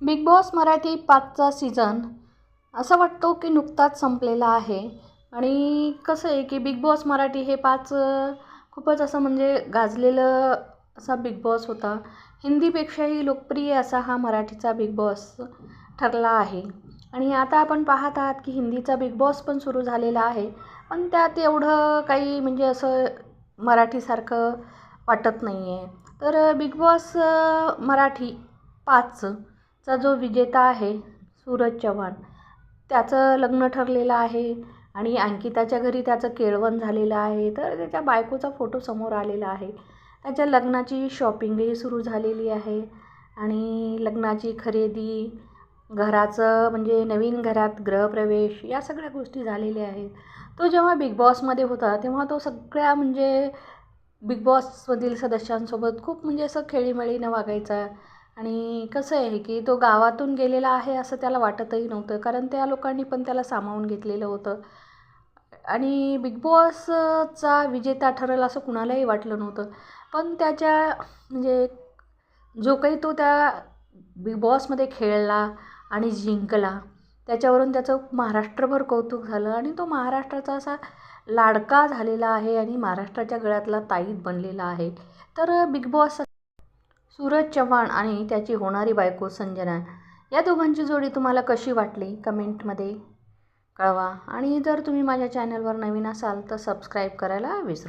Big boss Marathi 5चा season असं वाटतो की नुकताच संपलेला आहे. आणि कसं आहे की बिग बॉस मराठी हे 5 खूपच असं म्हणजे गाजलेलं असा बिग बॉस होता. हिंदीपेक्षाही लोकप्रिय असा हा मराठीचा बिग बॉस ठरला आहे. आणि आता आपण पाहत आहात की हिंदीचा बिग बॉस पण सुरू झालेला आहे. पण त्यात एवढं काही म्हणजे असं मराठीसारखं वाटत नाही आहे. तर बिग बॉस मराठी 5 चा जो विजेता आहे सूरज चव्हाण, त्याचं लग्न ठरलेलं आहे आणि अंकिताच्या घरी त्याचं केळवण झालेलं आहे. तर त्याच्या बायकोचा फोटो समोर आलेला आहे. त्याच्या लग्नाची शॉपिंगही सुरू झालेली आहे आणि लग्नाची खरेदी, घराचं म्हणजे नवीन घरात गृहप्रवेश या सगळ्या गोष्टी झालेल्या आहेत. तो जेव्हा बिग बॉसमध्ये होता तेव्हा तो सगळ्या म्हणजे बिग बॉसमधील सदस्यांसोबत खूप म्हणजे असं खेळीमेळीनं वागायचा. आणि कसं आहे की तो गावातून गेलेला आहे असं त्याला वाटतही नव्हतं, कारण त्या लोकांनी पण त्याला सामावून घेतलेलं होतं. आणि बिग बॉसचा विजेता ठरेल असं कुणालाही वाटलं नव्हतं. पण त्याच्या म्हणजे जो काही तो त्या बिग बॉसमध्ये खेळला आणि जिंकला, त्याच्यावरून त्याचं महाराष्ट्रभर कौतुक झालं आणि तो महाराष्ट्राचा असा लाडका झालेला आहे आणि महाराष्ट्राच्या गळ्यातला ताईत बनलेला आहे. तर बिग बॉस सूरज चव्हाण आणि त्याची होणारी बायको संजना, या दोघांची जोडी तुम्हाला कशी वाटली कमेंटमध्ये कळवा. आणि जर तुम्ही माझ्या चॅनलवर नवीन असाल तर सबस्क्राईब करायला विसरू नका.